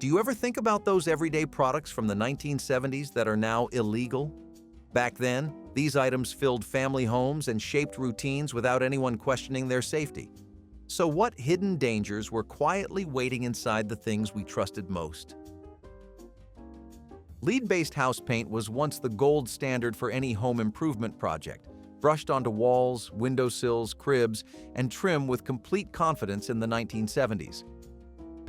Do you ever think about those everyday products from the 1970s that are now illegal? Back then, these items filled family homes and shaped routines without anyone questioning their safety. So what hidden dangers were quietly waiting inside the things we trusted most? Lead-based house paint was once the gold standard for any home improvement project, brushed onto walls, windowsills, cribs, and trim with complete confidence in the 1970s.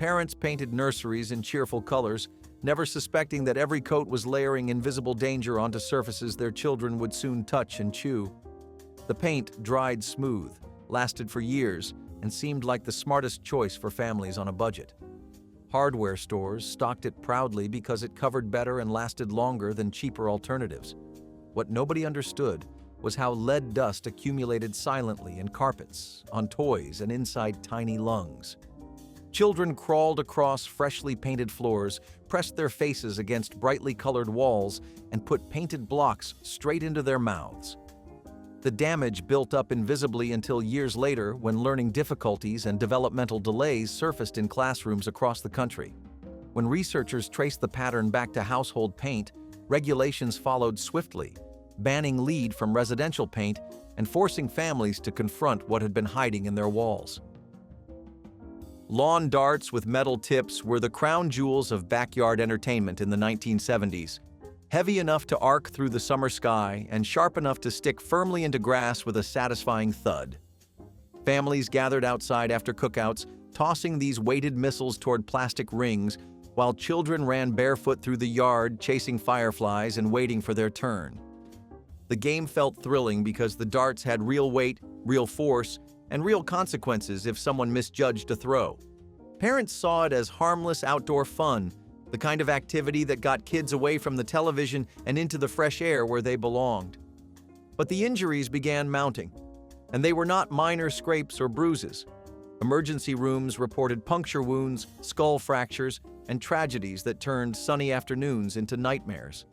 Parents painted nurseries in cheerful colors, never suspecting that every coat was layering invisible danger onto surfaces their children would soon touch and chew. The paint dried smooth, lasted for years, and seemed like the smartest choice for families on a budget. Hardware stores stocked it proudly because it covered better and lasted longer than cheaper alternatives. What nobody understood was how lead dust accumulated silently in carpets, on toys, and inside tiny lungs. Children crawled across freshly painted floors, pressed their faces against brightly colored walls, and put painted blocks straight into their mouths. The damage built up invisibly until years later when learning difficulties and developmental delays surfaced in classrooms across the country. When researchers traced the pattern back to household paint, regulations followed swiftly, banning lead from residential paint and forcing families to confront what had been hiding in their walls. Lawn darts with metal tips were the crown jewels of backyard entertainment in the 1970s. Heavy enough to arc through the summer sky and sharp enough to stick firmly into grass with a satisfying thud. Families gathered outside after cookouts, tossing these weighted missiles toward plastic rings, while children ran barefoot through the yard, chasing fireflies and waiting for their turn. The game felt thrilling because the darts had real weight, real force, and real consequences if someone misjudged a throw. Parents saw it as harmless outdoor fun, the kind of activity that got kids away from the television and into the fresh air where they belonged. But the injuries began mounting, and they were not minor scrapes or bruises. Emergency rooms reported puncture wounds, skull fractures, and tragedies that turned sunny afternoons into nightmares.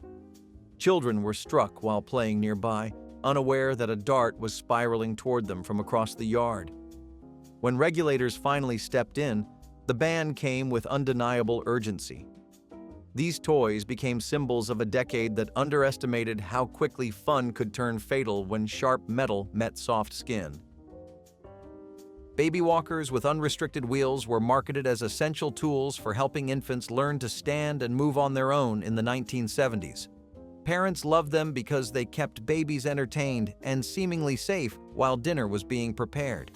Children were struck while playing nearby, unaware that a dart was spiraling toward them from across the yard. When regulators finally stepped in, the ban came with undeniable urgency. These toys became symbols of a decade that underestimated how quickly fun could turn fatal when sharp metal met soft skin. Baby walkers with unrestricted wheels were marketed as essential tools for helping infants learn to stand and move on their own in the 1970s. Parents loved them because they kept babies entertained and seemingly safe while dinner was being prepared.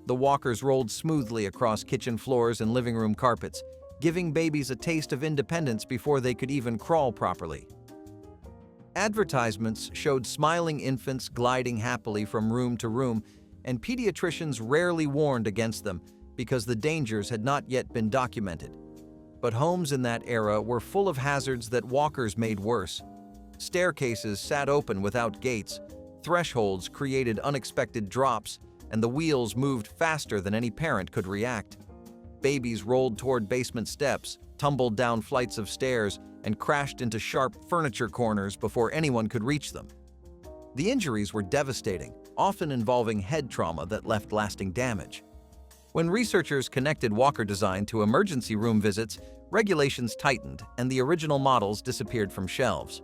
The walkers rolled smoothly across kitchen floors and living room carpets, giving babies a taste of independence before they could even crawl properly. Advertisements showed smiling infants gliding happily from room to room, and pediatricians rarely warned against them because the dangers had not yet been documented. But homes in that era were full of hazards that walkers made worse. Staircases sat open without gates, thresholds created unexpected drops, and the wheels moved faster than any parent could react. Babies rolled toward basement steps, tumbled down flights of stairs, and crashed into sharp furniture corners before anyone could reach them. The injuries were devastating, often involving head trauma that left lasting damage. When researchers connected walker design to emergency room visits, regulations tightened and the original models disappeared from shelves.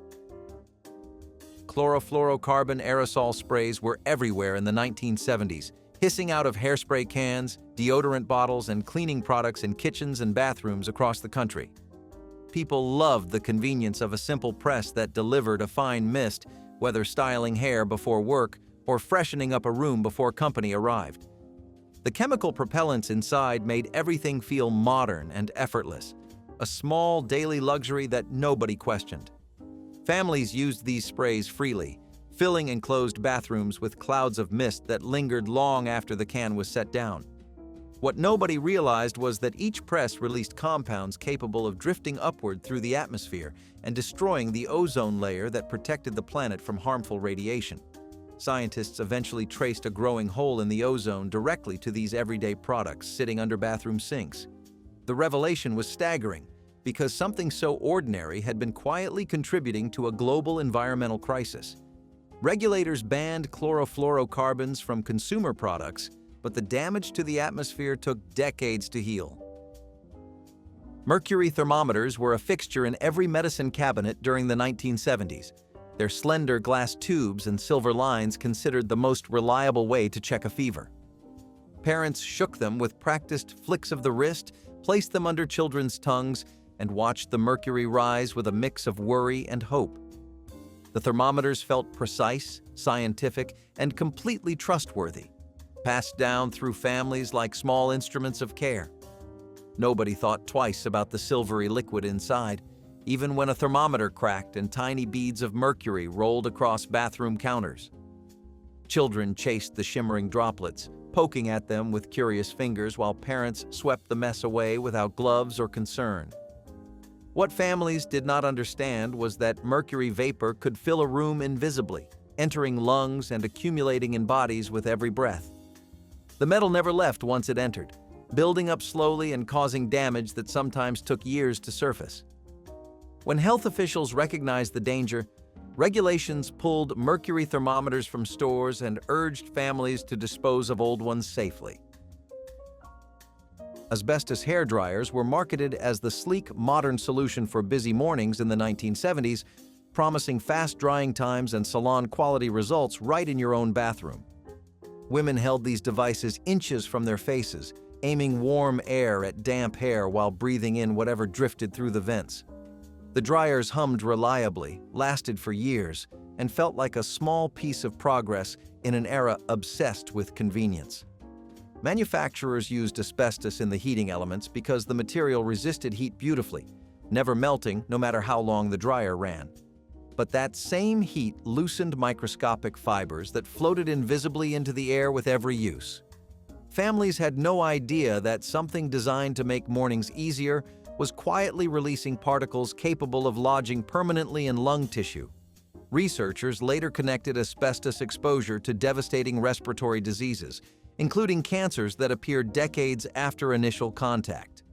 Chlorofluorocarbon aerosol sprays were everywhere in the 1970s, hissing out of hairspray cans, deodorant bottles, and cleaning products in kitchens and bathrooms across the country. People loved the convenience of a simple press that delivered a fine mist, whether styling hair before work or freshening up a room before company arrived. The chemical propellants inside made everything feel modern and effortless, a small daily luxury that nobody questioned. Families used these sprays freely, filling enclosed bathrooms with clouds of mist that lingered long after the can was set down. What nobody realized was that each press released compounds capable of drifting upward through the atmosphere and destroying the ozone layer that protected the planet from harmful radiation. Scientists eventually traced a growing hole in the ozone directly to these everyday products sitting under bathroom sinks. The revelation was staggering, because something so ordinary had been quietly contributing to a global environmental crisis. Regulators banned chlorofluorocarbons from consumer products, but the damage to the atmosphere took decades to heal. Mercury thermometers were a fixture in every medicine cabinet during the 1970s. Their slender glass tubes and silver lines considered the most reliable way to check a fever. Parents shook them with practiced flicks of the wrist, placed them under children's tongues, and watched the mercury rise with a mix of worry and hope. The thermometers felt precise, scientific, and completely trustworthy, passed down through families like small instruments of care. Nobody thought twice about the silvery liquid inside, even when a thermometer cracked and tiny beads of mercury rolled across bathroom counters. Children chased the shimmering droplets, poking at them with curious fingers while parents swept the mess away without gloves or concern. What families did not understand was that mercury vapor could fill a room invisibly, entering lungs and accumulating in bodies with every breath. The metal never left once it entered, building up slowly and causing damage that sometimes took years to surface. When health officials recognized the danger, regulations pulled mercury thermometers from stores and urged families to dispose of old ones safely. Asbestos hair dryers were marketed as the sleek, modern solution for busy mornings in the 1970s, promising fast drying times and salon-quality results right in your own bathroom. Women held these devices inches from their faces, aiming warm air at damp hair while breathing in whatever drifted through the vents. The dryers hummed reliably, lasted for years, and felt like a small piece of progress in an era obsessed with convenience. Manufacturers used asbestos in the heating elements because the material resisted heat beautifully, never melting no matter how long the dryer ran. But that same heat loosened microscopic fibers that floated invisibly into the air with every use. Families had no idea that something designed to make mornings easier was quietly releasing particles capable of lodging permanently in lung tissue. Researchers later connected asbestos exposure to devastating respiratory diseases, including cancers that appeared decades after initial contact.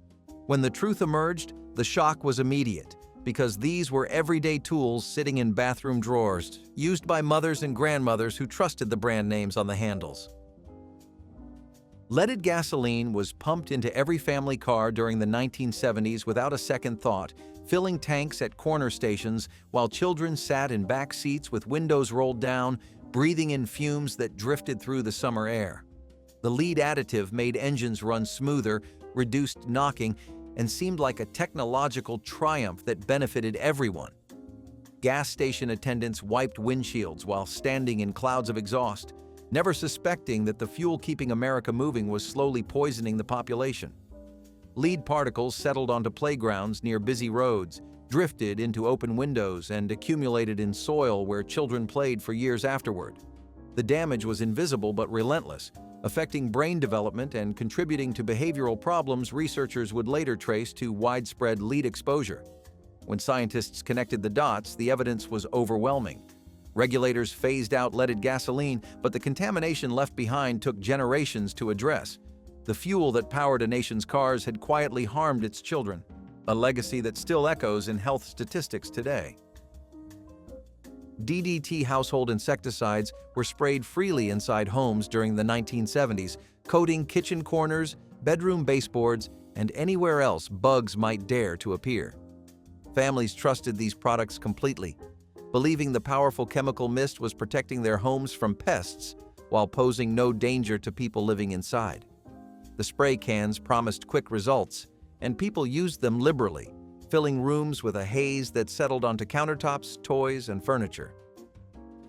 When the truth emerged, the shock was immediate, because these were everyday tools sitting in bathroom drawers, used by mothers and grandmothers who trusted the brand names on the handles. Leaded gasoline was pumped into every family car during the 1970s without a second thought, filling tanks at corner stations while children sat in back seats with windows rolled down, breathing in fumes that drifted through the summer air. The lead additive made engines run smoother, reduced knocking, and seemed like a technological triumph that benefited everyone. Gas station attendants wiped windshields while standing in clouds of exhaust, never suspecting that the fuel keeping America moving was slowly poisoning the population. Lead particles settled onto playgrounds near busy roads, drifted into open windows, and accumulated in soil where children played for years afterward. The damage was invisible but relentless, affecting brain development and contributing to behavioral problems researchers would later trace to widespread lead exposure. When scientists connected the dots, the evidence was overwhelming. Regulators phased out leaded gasoline, but the contamination left behind took generations to address. The fuel that powered a nation's cars had quietly harmed its children, a legacy that still echoes in health statistics today. DDT household insecticides were sprayed freely inside homes during the 1970s, coating kitchen corners, bedroom baseboards, and anywhere else bugs might dare to appear. Families trusted these products completely, believing the powerful chemical mist was protecting their homes from pests while posing no danger to people living inside. The spray cans promised quick results, and people used them liberally, filling rooms with a haze that settled onto countertops, toys, and furniture.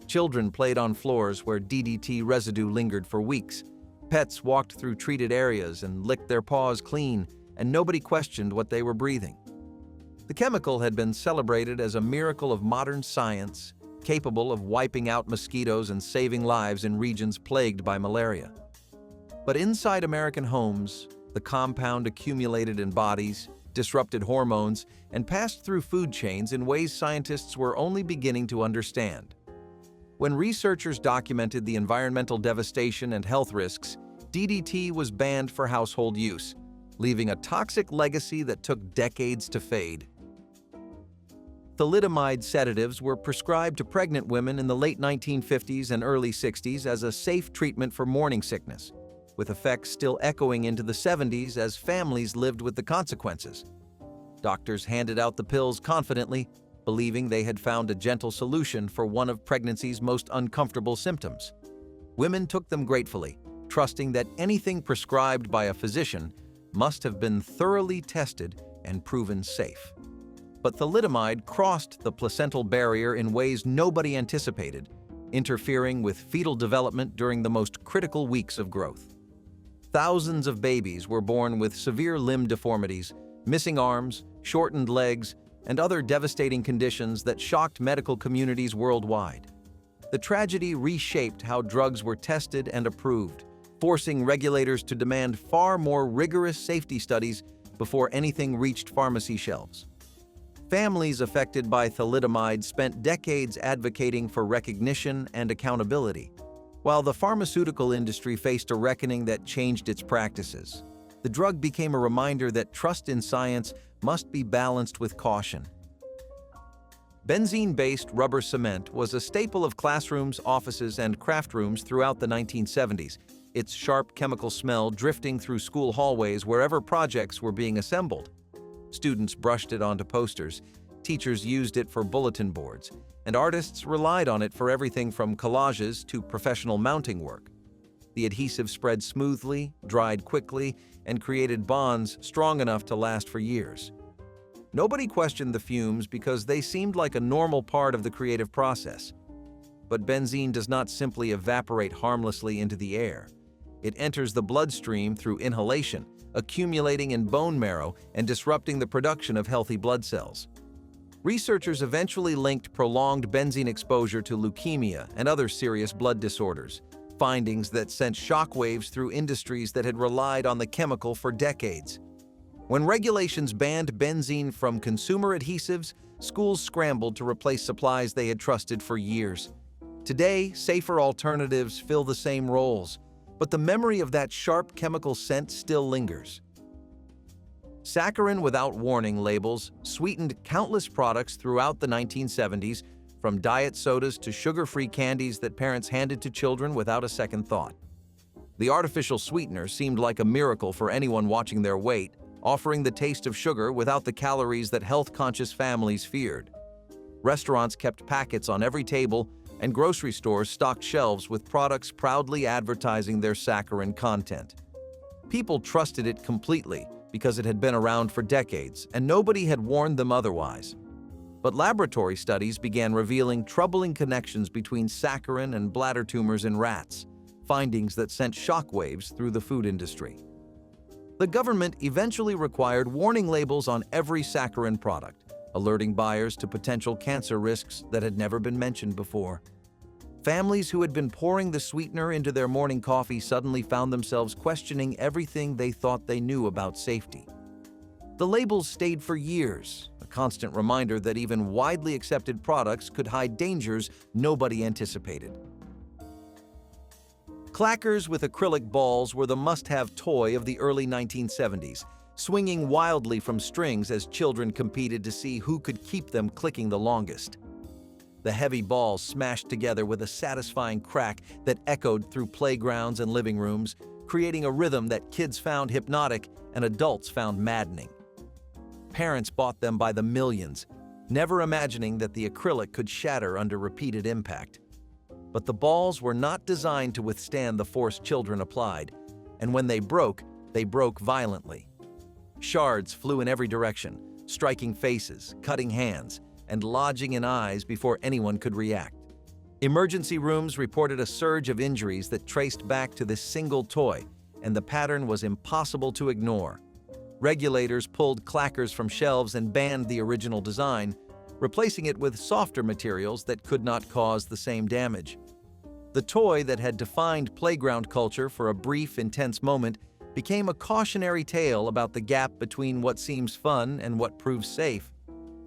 Children played on floors where DDT residue lingered for weeks. Pets walked through treated areas and licked their paws clean, and nobody questioned what they were breathing. The chemical had been celebrated as a miracle of modern science, capable of wiping out mosquitoes and saving lives in regions plagued by malaria. But inside American homes, the compound accumulated in bodies, disrupted hormones, and passed through food chains in ways scientists were only beginning to understand. When researchers documented the environmental devastation and health risks, DDT was banned for household use, leaving a toxic legacy that took decades to fade. Thalidomide sedatives were prescribed to pregnant women in the late 1950s and early 60s as a safe treatment for morning sickness, with effects still echoing into the 70s as families lived with the consequences. Doctors handed out the pills confidently, believing they had found a gentle solution for one of pregnancy's most uncomfortable symptoms. Women took them gratefully, trusting that anything prescribed by a physician must have been thoroughly tested and proven safe. But thalidomide crossed the placental barrier in ways nobody anticipated, interfering with fetal development during the most critical weeks of growth. Thousands of babies were born with severe limb deformities, missing arms, shortened legs, and other devastating conditions that shocked medical communities worldwide. The tragedy reshaped how drugs were tested and approved, forcing regulators to demand far more rigorous safety studies before anything reached pharmacy shelves. Families affected by thalidomide spent decades advocating for recognition and accountability, while the pharmaceutical industry faced a reckoning that changed its practices. The drug became a reminder that trust in science must be balanced with caution. Benzene-based rubber cement was a staple of classrooms, offices, and craft rooms throughout the 1970s, its sharp chemical smell drifting through school hallways wherever projects were being assembled. Students brushed it onto posters, teachers used it for bulletin boards, and artists relied on it for everything from collages to professional mounting work. The adhesive spread smoothly, dried quickly, and created bonds strong enough to last for years. Nobody questioned the fumes because they seemed like a normal part of the creative process. But benzene does not simply evaporate harmlessly into the air. It enters the bloodstream through inhalation, accumulating in bone marrow and disrupting the production of healthy blood cells. Researchers eventually linked prolonged benzene exposure to leukemia and other serious blood disorders, findings that sent shockwaves through industries that had relied on the chemical for decades. When regulations banned benzene from consumer adhesives, schools scrambled to replace supplies they had trusted for years. Today, safer alternatives fill the same roles, but the memory of that sharp chemical scent still lingers. Saccharin without warning labels sweetened countless products throughout the 1970s, from diet sodas to sugar-free candies that parents handed to children without a second thought. The artificial sweetener seemed like a miracle for anyone watching their weight, offering the taste of sugar without the calories that health-conscious families feared. Restaurants kept packets on every table, and grocery stores stocked shelves with products proudly advertising their saccharin content. People trusted it completely because it had been around for decades, and nobody had warned them otherwise. But laboratory studies began revealing troubling connections between saccharin and bladder tumors in rats, findings that sent shockwaves through the food industry. The government eventually required warning labels on every saccharin product, alerting buyers to potential cancer risks that had never been mentioned before. Families who had been pouring the sweetener into their morning coffee suddenly found themselves questioning everything they thought they knew about safety. The labels stayed for years, a constant reminder that even widely accepted products could hide dangers nobody anticipated. Clackers with acrylic balls were the must-have toy of the early 1970s, swinging wildly from strings as children competed to see who could keep them clicking the longest. The heavy balls smashed together with a satisfying crack that echoed through playgrounds and living rooms, creating a rhythm that kids found hypnotic and adults found maddening. Parents bought them by the millions, never imagining that the acrylic could shatter under repeated impact. But the balls were not designed to withstand the force children applied, and when they broke violently. Shards flew in every direction, striking faces, cutting hands, and lodging in eyes before anyone could react. Emergency rooms reported a surge of injuries that traced back to this single toy, and the pattern was impossible to ignore. Regulators pulled clackers from shelves and banned the original design, replacing it with softer materials that could not cause the same damage. The toy that had defined playground culture for a brief, intense moment became a cautionary tale about the gap between what seems fun and what proves safe.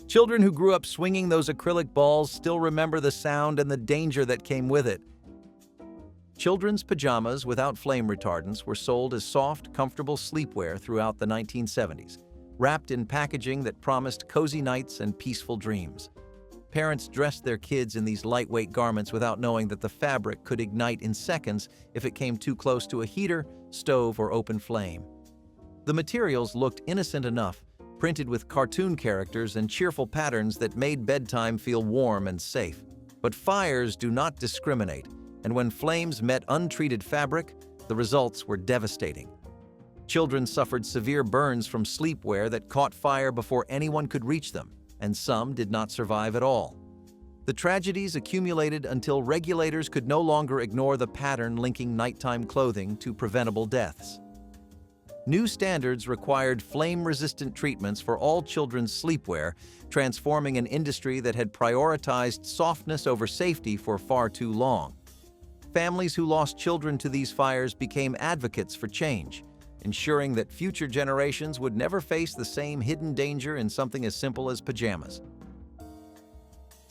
Children who grew up swinging those acrylic balls still remember the sound and the danger that came with it. Children's pajamas without flame retardants were sold as soft, comfortable sleepwear throughout the 1970s, wrapped in packaging that promised cozy nights and peaceful dreams. Parents dressed their kids in these lightweight garments without knowing that the fabric could ignite in seconds if it came too close to a heater, stove, or open flame. The materials looked innocent enough, printed with cartoon characters and cheerful patterns that made bedtime feel warm and safe. But fires do not discriminate, and when flames met untreated fabric, the results were devastating. Children suffered severe burns from sleepwear that caught fire before anyone could reach them, and some did not survive at all. The tragedies accumulated until regulators could no longer ignore the pattern linking nighttime clothing to preventable deaths. New standards required flame-resistant treatments for all children's sleepwear, transforming an industry that had prioritized softness over safety for far too long. Families who lost children to these fires became advocates for change, ensuring that future generations would never face the same hidden danger in something as simple as pajamas.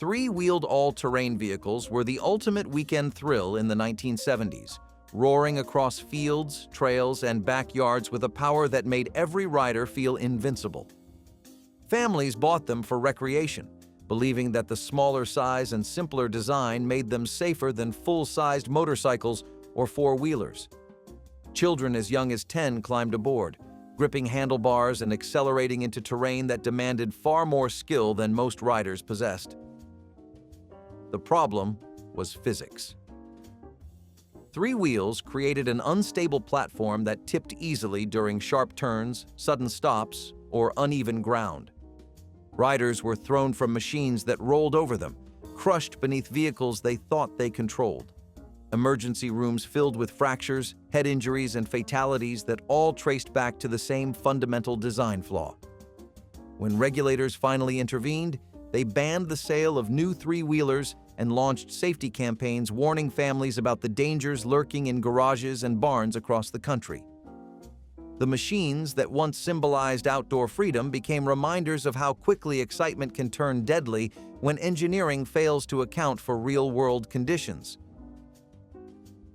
Three-wheeled all-terrain vehicles were the ultimate weekend thrill in the 1970s, roaring across fields, trails, and backyards with a power that made every rider feel invincible. Families bought them for recreation, believing that the smaller size and simpler design made them safer than full-sized motorcycles or four-wheelers. Children as young as 10 climbed aboard, gripping handlebars and accelerating into terrain that demanded far more skill than most riders possessed. The problem was physics. Three wheels created an unstable platform that tipped easily during sharp turns, sudden stops, or uneven ground. Riders were thrown from machines that rolled over them, crushed beneath vehicles they thought they controlled. Emergency rooms filled with fractures, head injuries, and fatalities that all traced back to the same fundamental design flaw. When regulators finally intervened, they banned the sale of new three-wheelers and launched safety campaigns warning families about the dangers lurking in garages and barns across the country. The machines that once symbolized outdoor freedom became reminders of how quickly excitement can turn deadly when engineering fails to account for real-world conditions.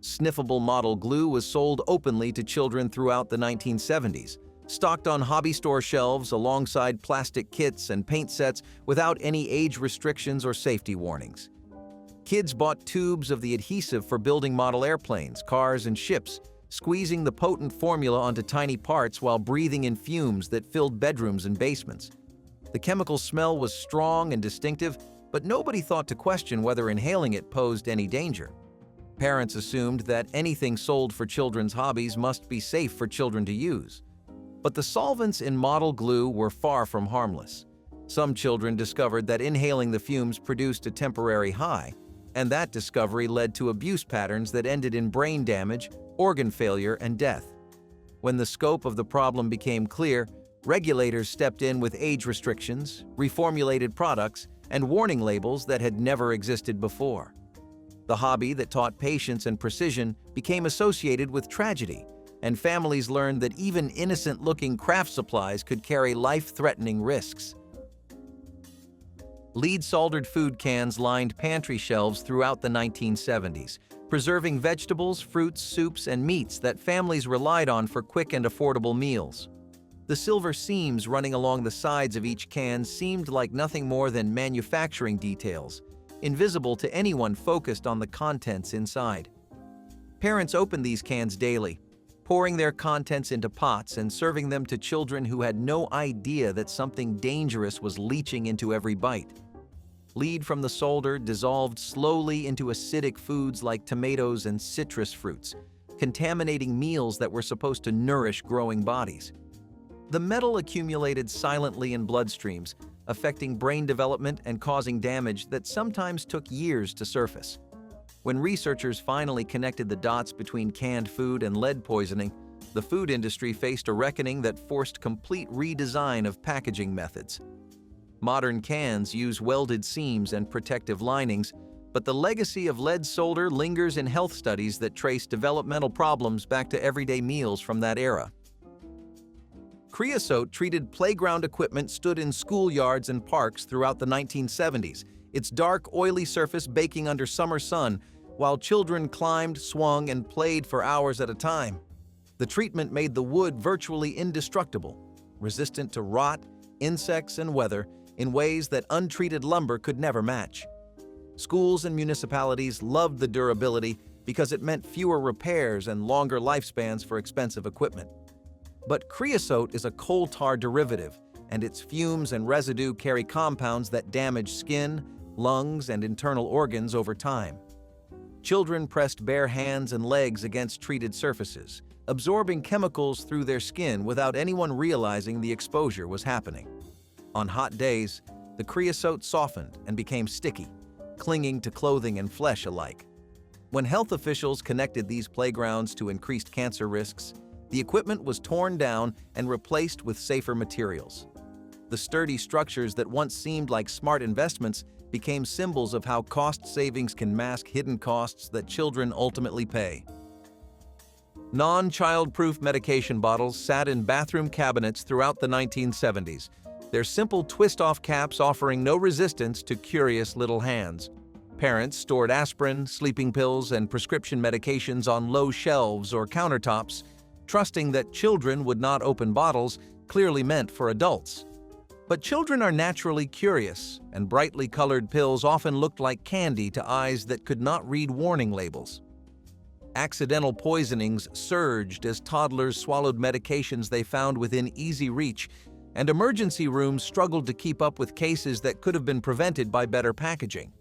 Sniffable model glue was sold openly to children throughout the 1970s, stocked on hobby store shelves alongside plastic kits and paint sets without any age restrictions or safety warnings. Kids bought tubes of the adhesive for building model airplanes, cars, and ships, squeezing the potent formula onto tiny parts while breathing in fumes that filled bedrooms and basements. The chemical smell was strong and distinctive, but nobody thought to question whether inhaling it posed any danger. Parents assumed that anything sold for children's hobbies must be safe for children to use. But the solvents in model glue were far from harmless. Some children discovered that inhaling the fumes produced a temporary high, and that discovery led to abuse patterns that ended in brain damage, organ failure, and death. When the scope of the problem became clear, regulators stepped in with age restrictions, reformulated products, and warning labels that had never existed before. The hobby that taught patience and precision became associated with tragedy, and families learned that even innocent-looking craft supplies could carry life-threatening risks. Lead-soldered food cans lined pantry shelves throughout the 1970s, preserving vegetables, fruits, soups, and meats that families relied on for quick and affordable meals. The silver seams running along the sides of each can seemed like nothing more than manufacturing details, invisible to anyone focused on the contents inside. Parents opened these cans daily, pouring their contents into pots and serving them to children who had no idea that something dangerous was leaching into every bite. Lead from the solder dissolved slowly into acidic foods like tomatoes and citrus fruits, contaminating meals that were supposed to nourish growing bodies. The metal accumulated silently in bloodstreams, affecting brain development and causing damage that sometimes took years to surface. When researchers finally connected the dots between canned food and lead poisoning, the food industry faced a reckoning that forced complete redesign of packaging methods. Modern cans use welded seams and protective linings, but the legacy of lead solder lingers in health studies that trace developmental problems back to everyday meals from that era. Creosote-treated playground equipment stood in schoolyards and parks throughout the 1970s, its dark, oily surface baking under summer sun, while children climbed, swung, and played for hours at a time. The treatment made the wood virtually indestructible, resistant to rot, insects, and weather in ways that untreated lumber could never match. Schools and municipalities loved the durability because it meant fewer repairs and longer lifespans for expensive equipment. But creosote is a coal tar derivative, and its fumes and residue carry compounds that damage skin, lungs, and internal organs over time. Children pressed bare hands and legs against treated surfaces, absorbing chemicals through their skin without anyone realizing the exposure was happening. On hot days, the creosote softened and became sticky, clinging to clothing and flesh alike. When health officials connected these playgrounds to increased cancer risks, the equipment was torn down and replaced with safer materials. The sturdy structures that once seemed like smart investments became symbols of how cost savings can mask hidden costs that children ultimately pay. Non-child-proof medication bottles sat in bathroom cabinets throughout the 1970s, their simple twist-off caps offering no resistance to curious little hands. Parents stored aspirin, sleeping pills, and prescription medications on low shelves or countertops, trusting that children would not open bottles clearly meant for adults. But children are naturally curious, and brightly colored pills often looked like candy to eyes that could not read warning labels. Accidental poisonings surged as toddlers swallowed medications they found within easy reach, and emergency rooms struggled to keep up with cases that could have been prevented by better packaging.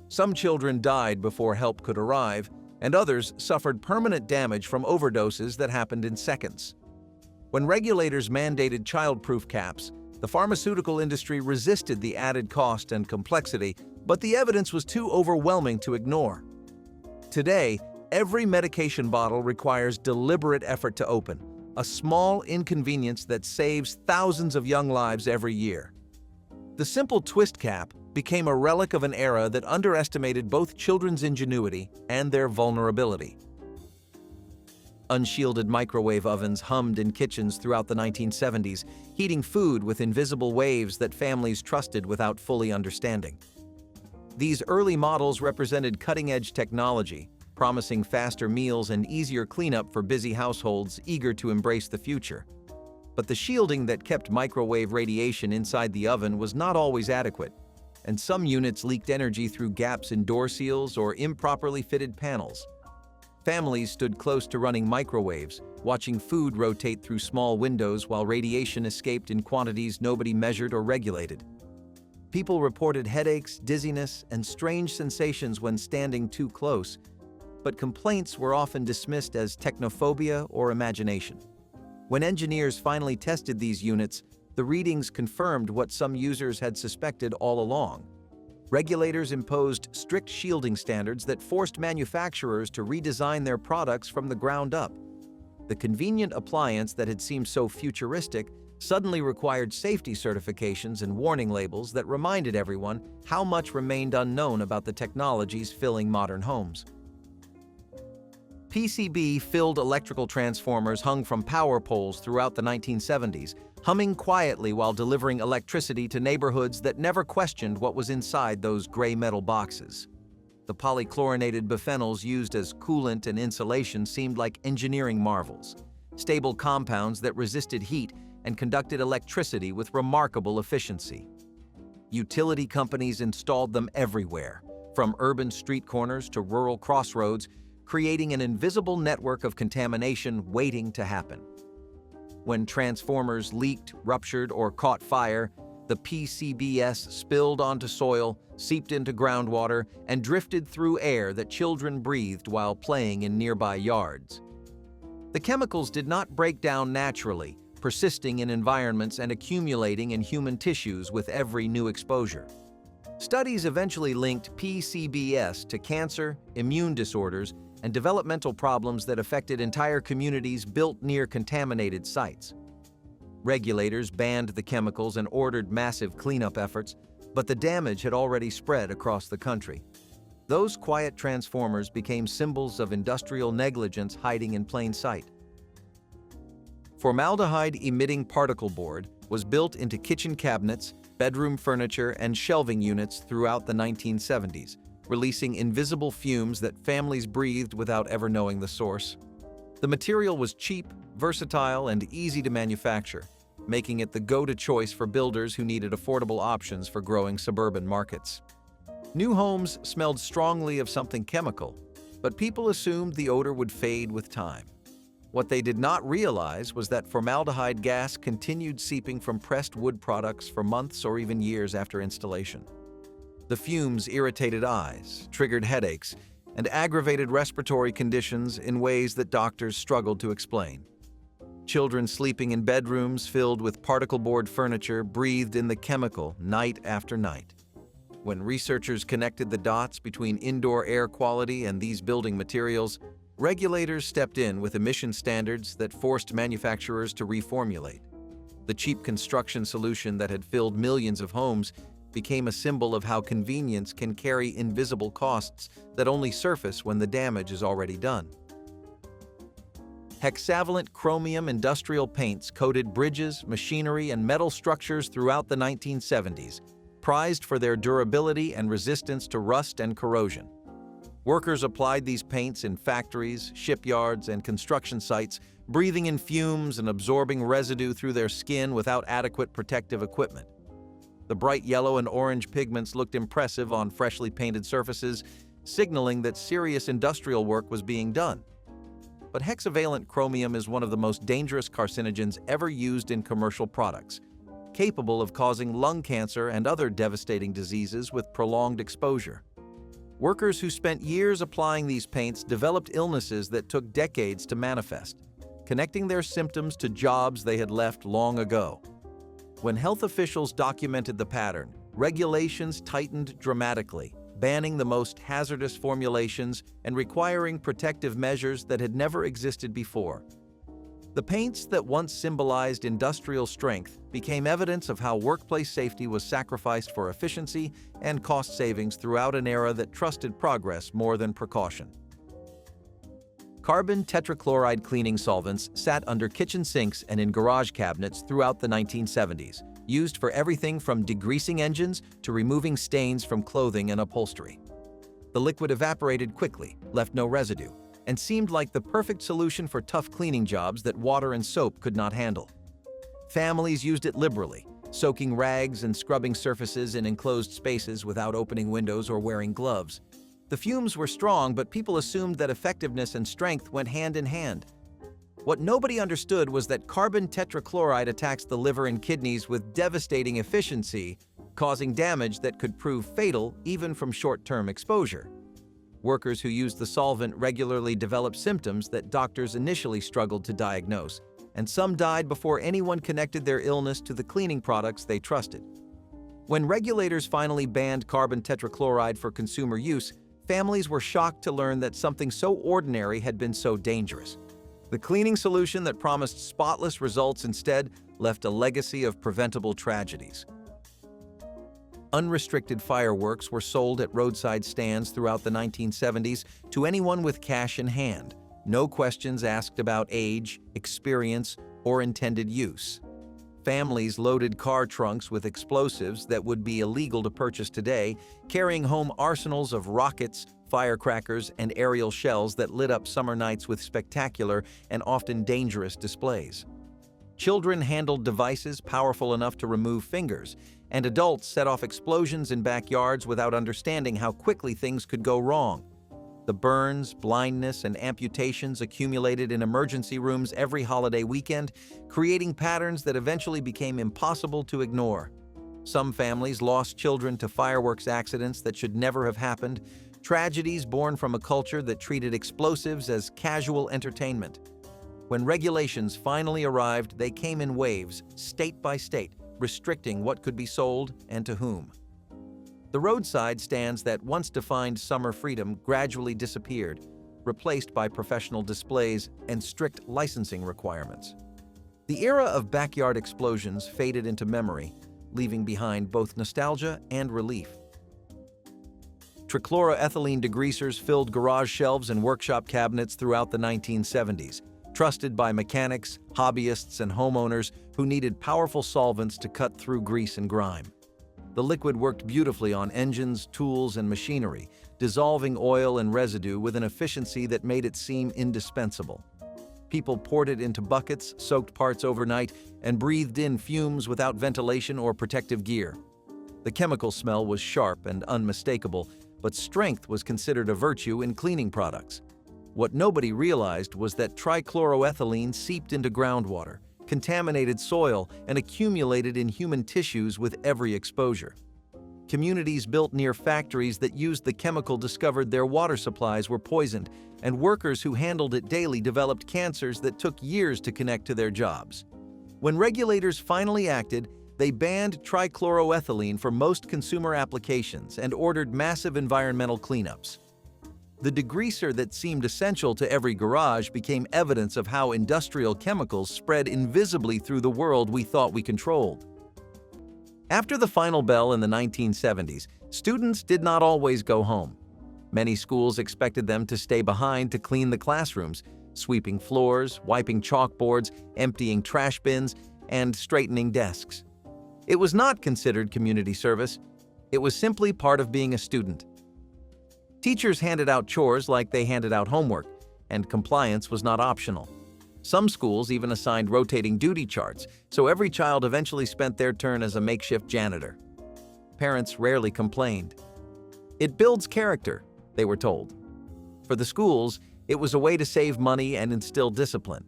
Some children died before help could arrive, and others suffered permanent damage from overdoses that happened in seconds. When regulators mandated child-proof caps, the pharmaceutical industry resisted the added cost and complexity, but the evidence was too overwhelming to ignore. Today, every medication bottle requires deliberate effort to open, a small inconvenience that saves thousands of young lives every year. The simple twist cap became a relic of an era that underestimated both children's ingenuity and their vulnerability. Unshielded microwave ovens hummed in kitchens throughout the 1970s, heating food with invisible waves that families trusted without fully understanding. These early models represented cutting-edge technology, promising faster meals and easier cleanup for busy households eager to embrace the future. But the shielding that kept microwave radiation inside the oven was not always adequate, and some units leaked energy through gaps in door seals or improperly fitted panels. Families stood close to running microwaves, watching food rotate through small windows while radiation escaped in quantities nobody measured or regulated. People reported headaches, dizziness, and strange sensations when standing too close, but complaints were often dismissed as technophobia or imagination. When engineers finally tested these units, the readings confirmed what some users had suspected all along. Regulators imposed strict shielding standards that forced manufacturers to redesign their products from the ground up. The convenient appliance that had seemed so futuristic suddenly required safety certifications and warning labels that reminded everyone how much remained unknown about the technologies filling modern homes. PCB-filled electrical transformers hung from power poles throughout the 1970s, humming quietly while delivering electricity to neighborhoods that never questioned what was inside those gray metal boxes. The polychlorinated biphenyls used as coolant and insulation seemed like engineering marvels, stable compounds that resisted heat and conducted electricity with remarkable efficiency. Utility companies installed them everywhere, from urban street corners to rural crossroads, creating an invisible network of contamination waiting to happen. When transformers leaked, ruptured, or caught fire, the PCBs spilled onto soil, seeped into groundwater, and drifted through air that children breathed while playing in nearby yards. The chemicals did not break down naturally, persisting in environments and accumulating in human tissues with every new exposure. Studies eventually linked PCBs to cancer, immune disorders, and developmental problems that affected entire communities built near contaminated sites. Regulators banned the chemicals and ordered massive cleanup efforts, but the damage had already spread across the country. Those quiet transformers became symbols of industrial negligence hiding in plain sight. Formaldehyde-emitting particle board was built into kitchen cabinets, bedroom furniture, and shelving units throughout the 1970s, releasing invisible fumes that families breathed without ever knowing the source. The material was cheap, versatile, and easy to manufacture, making it the go-to choice for builders who needed affordable options for growing suburban markets. New homes smelled strongly of something chemical, but people assumed the odor would fade with time. What they did not realize was that formaldehyde gas continued seeping from pressed wood products for months or even years after installation. The fumes irritated eyes, triggered headaches, and aggravated respiratory conditions in ways that doctors struggled to explain. Children sleeping in bedrooms filled with particle board furniture breathed in the chemical night after night. When researchers connected the dots between indoor air quality and these building materials, regulators stepped in with emission standards that forced manufacturers to reformulate. The cheap construction solution that had filled millions of homes became a symbol of how convenience can carry invisible costs that only surface when the damage is already done. Hexavalent chromium industrial paints coated bridges, machinery, and metal structures throughout the 1970s, prized for their durability and resistance to rust and corrosion. Workers applied these paints in factories, shipyards, and construction sites, breathing in fumes and absorbing residue through their skin without adequate protective equipment. The bright yellow and orange pigments looked impressive on freshly painted surfaces, signaling that serious industrial work was being done. But hexavalent chromium is one of the most dangerous carcinogens ever used in commercial products, capable of causing lung cancer and other devastating diseases with prolonged exposure. Workers who spent years applying these paints developed illnesses that took decades to manifest, connecting their symptoms to jobs they had left long ago. When health officials documented the pattern, regulations tightened dramatically, banning the most hazardous formulations and requiring protective measures that had never existed before. The paints that once symbolized industrial strength became evidence of how workplace safety was sacrificed for efficiency and cost savings throughout an era that trusted progress more than precaution. Carbon tetrachloride cleaning solvents sat under kitchen sinks and in garage cabinets throughout the 1970s, used for everything from degreasing engines to removing stains from clothing and upholstery. The liquid evaporated quickly, left no residue, and seemed like the perfect solution for tough cleaning jobs that water and soap could not handle. Families used it liberally, soaking rags and scrubbing surfaces in enclosed spaces without opening windows or wearing gloves. The fumes were strong, but people assumed that effectiveness and strength went hand in hand. What nobody understood was that carbon tetrachloride attacks the liver and kidneys with devastating efficiency, causing damage that could prove fatal even from short-term exposure. Workers who used the solvent regularly developed symptoms that doctors initially struggled to diagnose, and some died before anyone connected their illness to the cleaning products they trusted. When regulators finally banned carbon tetrachloride for consumer use, families were shocked to learn that something so ordinary had been so dangerous. The cleaning solution that promised spotless results instead left a legacy of preventable tragedies. Unrestricted fireworks were sold at roadside stands throughout the 1970s to anyone with cash in hand, no questions asked about age, experience, or intended use. Families loaded car trunks with explosives that would be illegal to purchase today, carrying home arsenals of rockets, firecrackers, and aerial shells that lit up summer nights with spectacular and often dangerous displays. Children handled devices powerful enough to remove fingers, and adults set off explosions in backyards without understanding how quickly things could go wrong. The burns, blindness, and amputations accumulated in emergency rooms every holiday weekend, creating patterns that eventually became impossible to ignore. Some families lost children to fireworks accidents that should never have happened, tragedies born from a culture that treated explosives as casual entertainment. When regulations finally arrived, they came in waves, state by state, restricting what could be sold and to whom. The roadside stands that once defined summer freedom gradually disappeared, replaced by professional displays and strict licensing requirements. The era of backyard explosions faded into memory, leaving behind both nostalgia and relief. Trichloroethylene degreasers filled garage shelves and workshop cabinets throughout the 1970s, trusted by mechanics, hobbyists, and homeowners who needed powerful solvents to cut through grease and grime. The liquid worked beautifully on engines, tools, and machinery, dissolving oil and residue with an efficiency that made it seem indispensable. People poured it into buckets, soaked parts overnight, and breathed in fumes without ventilation or protective gear. The chemical smell was sharp and unmistakable, but strength was considered a virtue in cleaning products. What nobody realized was that trichloroethylene seeped into groundwater, contaminated soil, and accumulated in human tissues with every exposure. Communities built near factories that used the chemical discovered their water supplies were poisoned, and workers who handled it daily developed cancers that took years to connect to their jobs. When regulators finally acted, they banned trichloroethylene for most consumer applications and ordered massive environmental cleanups. The degreaser that seemed essential to every garage became evidence of how industrial chemicals spread invisibly through the world we thought we controlled. After the final bell in the 1970s, students did not always go home. Many schools expected them to stay behind to clean the classrooms, sweeping floors, wiping chalkboards, emptying trash bins, and straightening desks. It was not considered community service. It was simply part of being a student. Teachers handed out chores like they handed out homework, and compliance was not optional. Some schools even assigned rotating duty charts, so every child eventually spent their turn as a makeshift janitor. Parents rarely complained. It builds character, they were told. For the schools, it was a way to save money and instill discipline.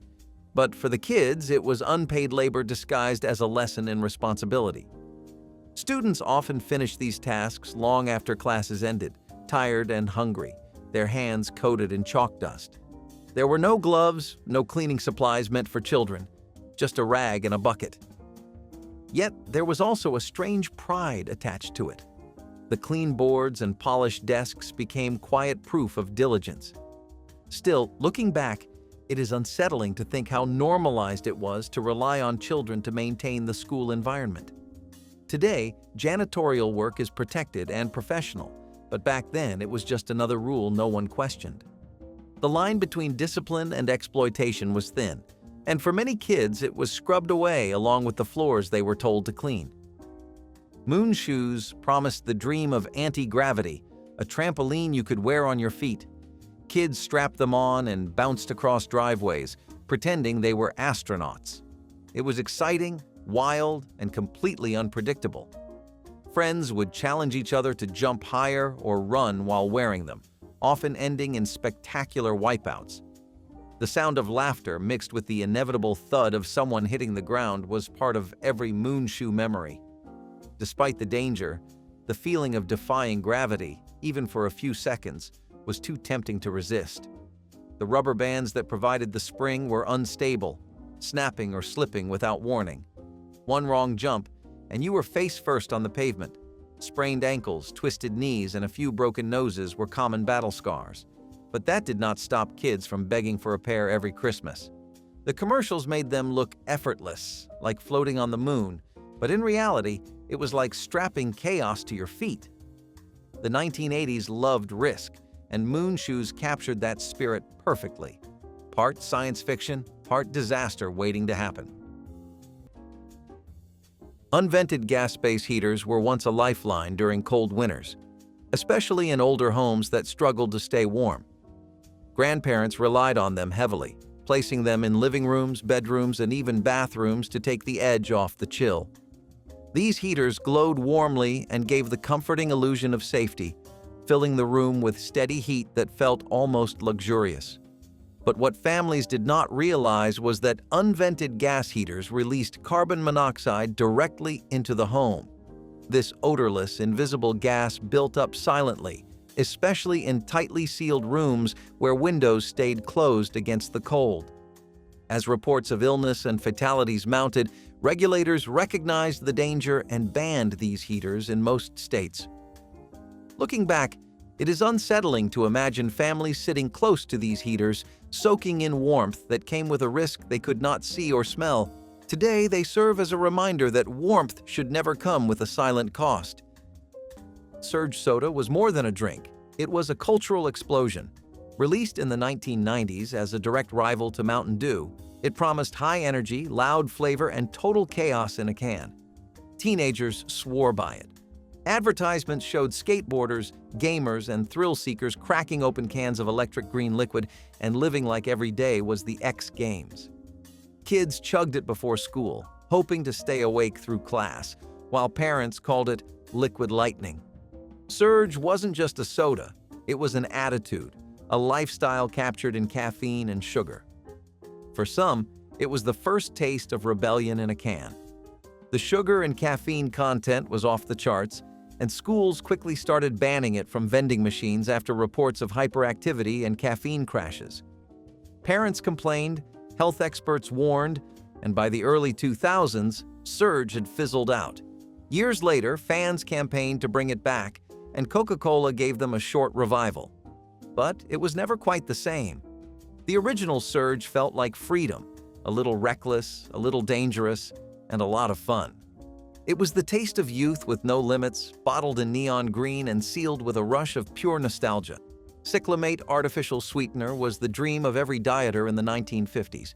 But for the kids, it was unpaid labor disguised as a lesson in responsibility. Students often finished these tasks long after classes ended, tired and hungry, their hands coated in chalk dust. There were no gloves, no cleaning supplies meant for children, just a rag and a bucket. Yet there was also a strange pride attached to it. The clean boards and polished desks became quiet proof of diligence. Still, looking back, it is unsettling to think how normalized it was to rely on children to maintain the school environment. Today, janitorial work is protected and professional, but back then it was just another rule no one questioned. The line between discipline and exploitation was thin, and for many kids it was scrubbed away along with the floors they were told to clean. Moon shoes promised the dream of anti-gravity, a trampoline you could wear on your feet. Kids strapped them on and bounced across driveways, pretending they were astronauts. It was exciting, wild, and completely unpredictable. Friends would challenge each other to jump higher or run while wearing them, often ending in spectacular wipeouts. The sound of laughter mixed with the inevitable thud of someone hitting the ground was part of every moon shoe memory. Despite the danger, the feeling of defying gravity, even for a few seconds, was too tempting to resist. The rubber bands that provided the spring were unstable, snapping or slipping without warning. One wrong jump, and you were face first on the pavement. Sprained ankles, twisted knees, and a few broken noses were common battle scars. But that did not stop kids from begging for a pair every Christmas. The commercials made them look effortless, like floating on the moon, but in reality, it was like strapping chaos to your feet. The 1980s loved risk, and moon shoes captured that spirit perfectly. Part science fiction, part disaster waiting to happen. Unvented gas space heaters were once a lifeline during cold winters, especially in older homes that struggled to stay warm. Grandparents relied on them heavily, placing them in living rooms, bedrooms, and even bathrooms to take the edge off the chill. These heaters glowed warmly and gave the comforting illusion of safety, filling the room with steady heat that felt almost luxurious. But what families did not realize was that unvented gas heaters released carbon monoxide directly into the home. This odorless, invisible gas built up silently, especially in tightly sealed rooms where windows stayed closed against the cold. As reports of illness and fatalities mounted, regulators recognized the danger and banned these heaters in most states. Looking back, it is unsettling to imagine families sitting close to these heaters, soaking in warmth that came with a risk they could not see or smell. Today, they serve as a reminder that warmth should never come with a silent cost. Surge soda was more than a drink. It was a cultural explosion. Released in the 1990s as a direct rival to Mountain Dew, it promised high energy, loud flavor, and total chaos in a can. Teenagers swore by it. Advertisements showed skateboarders, gamers, and thrill-seekers cracking open cans of electric green liquid and living like every day was the X Games. Kids chugged it before school, hoping to stay awake through class, while parents called it liquid lightning. Surge wasn't just a soda, it was an attitude, a lifestyle captured in caffeine and sugar. For some, it was the first taste of rebellion in a can. The sugar and caffeine content was off the charts, and schools quickly started banning it from vending machines after reports of hyperactivity and caffeine crashes. Parents complained, health experts warned, and by the early 2000s, Surge had fizzled out. Years later, fans campaigned to bring it back, and Coca-Cola gave them a short revival. But it was never quite the same. The original Surge felt like freedom, a little reckless, a little dangerous, and a lot of fun. It was the taste of youth with no limits, bottled in neon green and sealed with a rush of pure nostalgia. Cyclamate artificial sweetener was the dream of every dieter in the 1950s.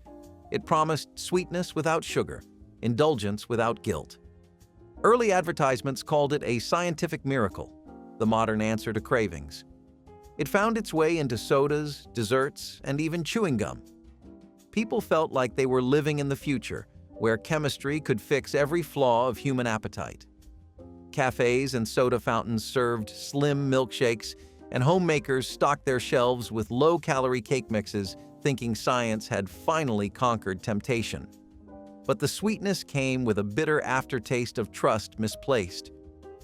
It promised sweetness without sugar, indulgence without guilt. Early advertisements called it a scientific miracle, the modern answer to cravings. It found its way into sodas, desserts, and even chewing gum. People felt like they were living in the future, where chemistry could fix every flaw of human appetite. Cafes and soda fountains served slim milkshakes, and homemakers stocked their shelves with low-calorie cake mixes, thinking science had finally conquered temptation. But the sweetness came with a bitter aftertaste of trust misplaced.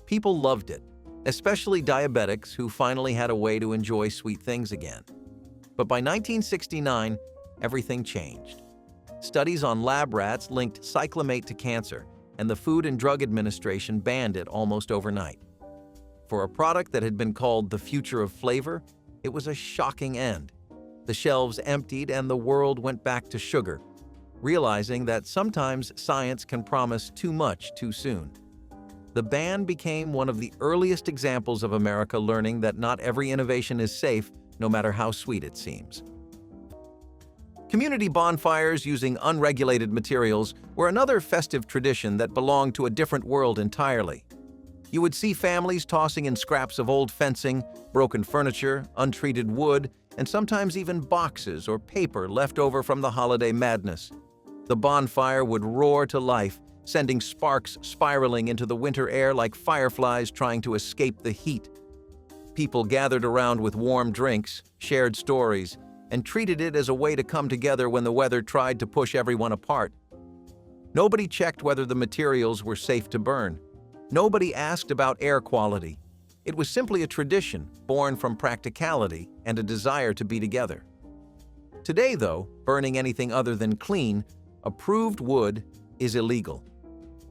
People loved it, especially diabetics who finally had a way to enjoy sweet things again. But by 1969, everything changed. Studies on lab rats linked cyclamate to cancer, and the Food and Drug Administration banned it almost overnight. For a product that had been called the future of flavor, it was a shocking end. The shelves emptied and the world went back to sugar, realizing that sometimes science can promise too much too soon. The ban became one of the earliest examples of America learning that not every innovation is safe, no matter how sweet it seems. Community bonfires using unregulated materials were another festive tradition that belonged to a different world entirely. You would see families tossing in scraps of old fencing, broken furniture, untreated wood, and sometimes even boxes or paper left over from the holiday madness. The bonfire would roar to life, sending sparks spiraling into the winter air like fireflies trying to escape the heat. People gathered around with warm drinks, shared stories, and treated it as a way to come together when the weather tried to push everyone apart. Nobody checked whether the materials were safe to burn. Nobody asked about air quality. It was simply a tradition born from practicality and a desire to be together. Today, though, burning anything other than clean, approved wood is illegal.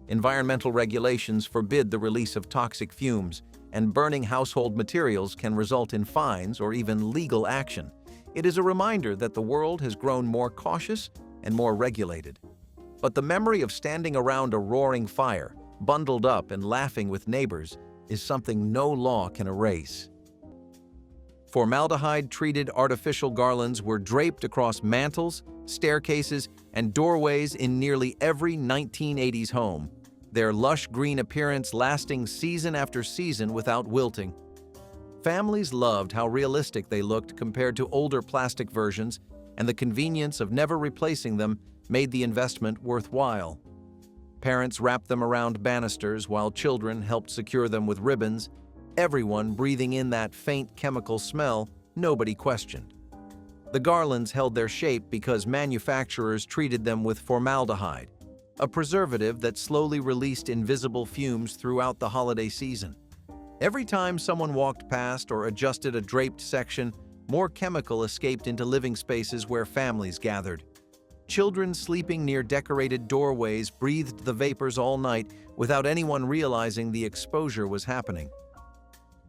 Environmental regulations forbid the release of toxic fumes, and burning household materials can result in fines or even legal action. It is a reminder that the world has grown more cautious and more regulated. But the memory of standing around a roaring fire, bundled up and laughing with neighbors, is something no law can erase. Formaldehyde-treated artificial garlands were draped across mantels, staircases, and doorways in nearly every 1980s home, their lush green appearance lasting season after season without wilting. Families loved how realistic they looked compared to older plastic versions, and the convenience of never replacing them made the investment worthwhile. Parents wrapped them around banisters while children helped secure them with ribbons, everyone breathing in that faint chemical smell nobody questioned. The garlands held their shape because manufacturers treated them with formaldehyde, a preservative that slowly released invisible fumes throughout the holiday season. Every time someone walked past or adjusted a draped section, more chemical escaped into living spaces where families gathered. Children sleeping near decorated doorways breathed the vapors all night without anyone realizing the exposure was happening.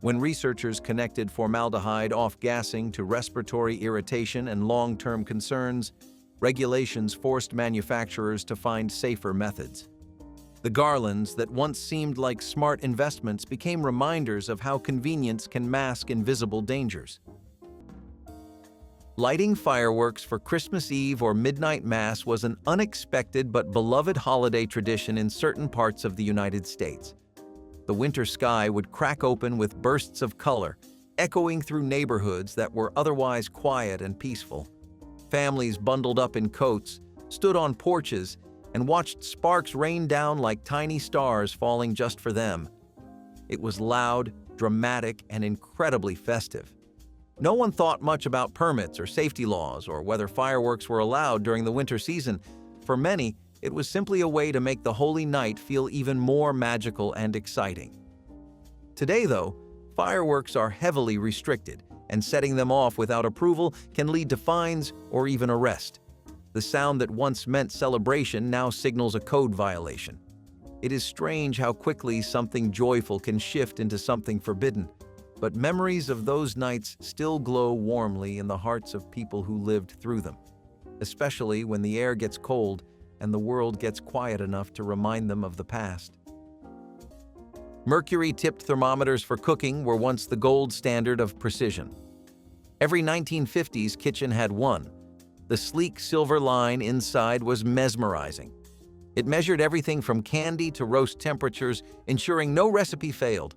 When researchers connected formaldehyde off-gassing to respiratory irritation and long-term concerns, regulations forced manufacturers to find safer methods. The garlands that once seemed like smart investments became reminders of how convenience can mask invisible dangers. Lighting fireworks for Christmas Eve or midnight mass was an unexpected but beloved holiday tradition in certain parts of the United States. The winter sky would crack open with bursts of color, echoing through neighborhoods that were otherwise quiet and peaceful. Families bundled up in coats, stood on porches, and watched sparks rain down like tiny stars falling just for them. It was loud, dramatic, and incredibly festive. No one thought much about permits or safety laws or whether fireworks were allowed during the winter season. For many, it was simply a way to make the holy night feel even more magical and exciting. Today, though, fireworks are heavily restricted, and setting them off without approval can lead to fines or even arrest. The sound that once meant celebration now signals a code violation. It is strange how quickly something joyful can shift into something forbidden, but memories of those nights still glow warmly in the hearts of people who lived through them, especially when the air gets cold and the world gets quiet enough to remind them of the past. Mercury-tipped thermometers for cooking were once the gold standard of precision. Every 1950s kitchen had one. The sleek silver line inside was mesmerizing. It measured everything from candy to roast temperatures, ensuring no recipe failed.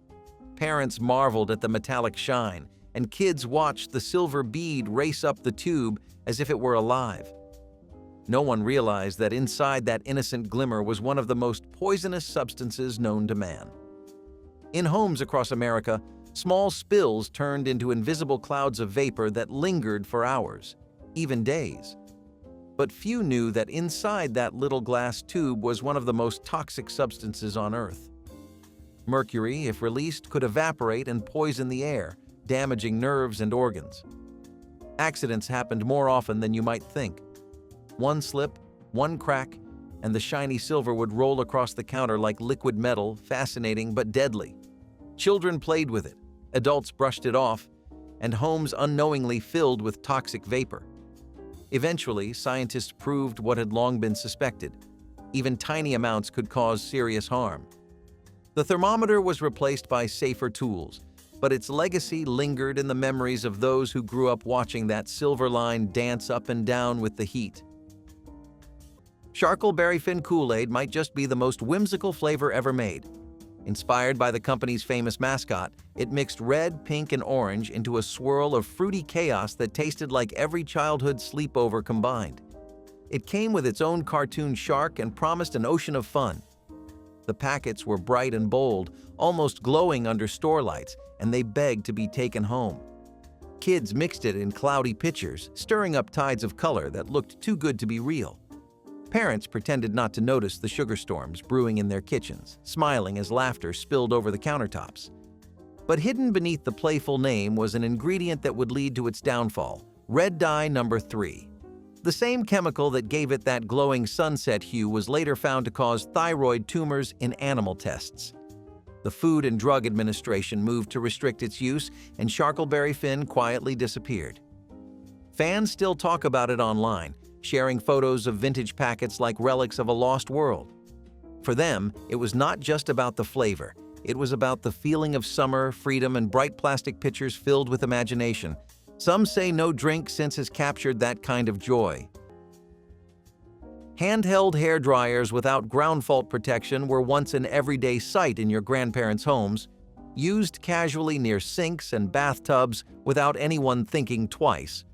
Parents marveled at the metallic shine, and kids watched the silver bead race up the tube as if it were alive. No one realized that inside that innocent glimmer was one of the most poisonous substances known to man. In homes across America, small spills turned into invisible clouds of vapor that lingered for hours, even days. But few knew that inside that little glass tube was one of the most toxic substances on Earth. Mercury, if released, could evaporate and poison the air, damaging nerves and organs. Accidents happened more often than you might think. One slip, one crack, and the shiny silver would roll across the counter like liquid metal, fascinating but deadly. Children played with it, adults brushed it off, and homes unknowingly filled with toxic vapor. Eventually, scientists proved what had long been suspected. Even tiny amounts could cause serious harm. The thermometer was replaced by safer tools, but its legacy lingered in the memories of those who grew up watching that silver line dance up and down with the heat. Charcoal Berry Fin Kool-Aid might just be the most whimsical flavor ever made. Inspired by the company's famous mascot, it mixed red, pink, and orange into a swirl of fruity chaos that tasted like every childhood sleepover combined. It came with its own cartoon shark and promised an ocean of fun. The packets were bright and bold, almost glowing under store lights, and they begged to be taken home. Kids mixed it in cloudy pitchers, stirring up tides of color that looked too good to be real. Parents pretended not to notice the sugar storms brewing in their kitchens, smiling as laughter spilled over the countertops. But hidden beneath the playful name was an ingredient that would lead to its downfall: red dye number 3. The same chemical that gave it that glowing sunset hue was later found to cause thyroid tumors in animal tests. The Food and Drug Administration moved to restrict its use, and Charcoal Berry Fin quietly disappeared. Fans still talk about it online, sharing photos of vintage packets like relics of a lost world. For them, it was not just about the flavor. It was about the feeling of summer, freedom, and bright plastic pitchers filled with imagination. Some say no drink since has captured that kind of joy. Handheld hair dryers without ground fault protection were once an everyday sight in your grandparents' homes, used casually near sinks and bathtubs without anyone thinking twice.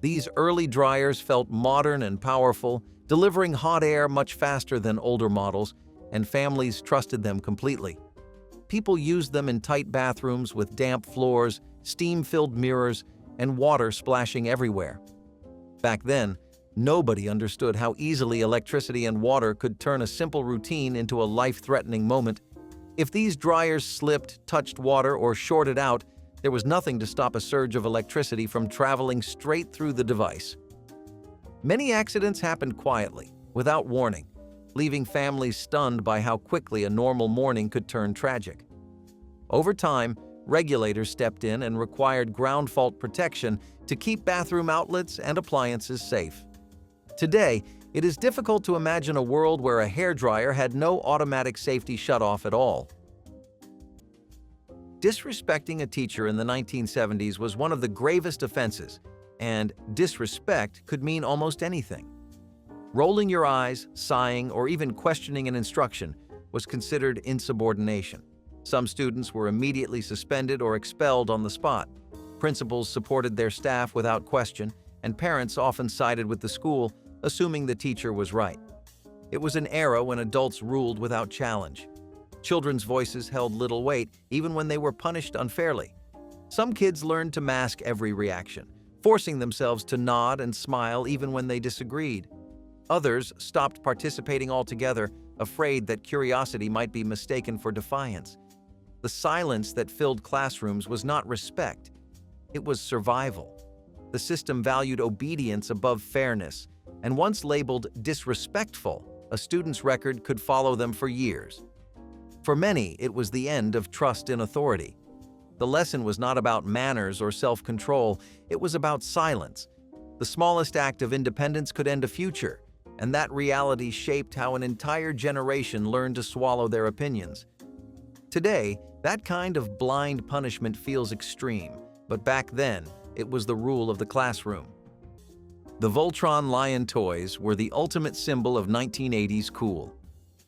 These early dryers felt modern and powerful, delivering hot air much faster than older models, and families trusted them completely. People used them in tight bathrooms with damp floors, steam-filled mirrors, and water splashing everywhere. Back then, nobody understood how easily electricity and water could turn a simple routine into a life-threatening moment. If these dryers slipped, touched water, or shorted out, there was nothing to stop a surge of electricity from traveling straight through the device. Many accidents happened quietly, without warning, leaving families stunned by how quickly a normal morning could turn tragic. Over time, regulators stepped in and required ground fault protection to keep bathroom outlets and appliances safe. Today, it is difficult to imagine a world where a hairdryer had no automatic safety shutoff at all. Disrespecting a teacher in the 1970s was one of the gravest offenses, and disrespect could mean almost anything. Rolling your eyes, sighing, or even questioning an instruction was considered insubordination. Some students were immediately suspended or expelled on the spot. Principals supported their staff without question, and parents often sided with the school, assuming the teacher was right. It was an era when adults ruled without challenge. Children's voices held little weight, even when they were punished unfairly. Some kids learned to mask every reaction, forcing themselves to nod and smile even when they disagreed. Others stopped participating altogether, afraid that curiosity might be mistaken for defiance. The silence that filled classrooms was not respect, it was survival. The system valued obedience above fairness, and once labeled disrespectful, a student's record could follow them for years. For many, it was the end of trust in authority. The lesson was not about manners or self-control, it was about silence. The smallest act of independence could end a future, and that reality shaped how an entire generation learned to swallow their opinions. Today, that kind of blind punishment feels extreme, but back then, it was the rule of the classroom. The Voltron lion toys were the ultimate symbol of 1980s cool.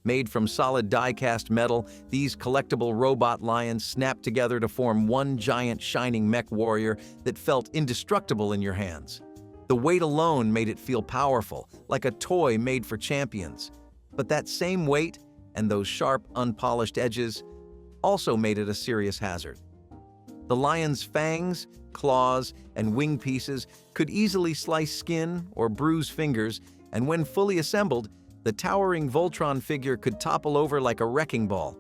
Made from solid die-cast metal, these collectible robot lions snapped together to form one giant shining mech warrior that felt indestructible in your hands. The weight alone made it feel powerful, like a toy made for champions. But that same weight and those sharp, unpolished edges also made it a serious hazard. The lion's fangs, claws, and wing pieces could easily slice skin or bruise fingers, and when fully assembled, the towering Voltron figure could topple over like a wrecking ball.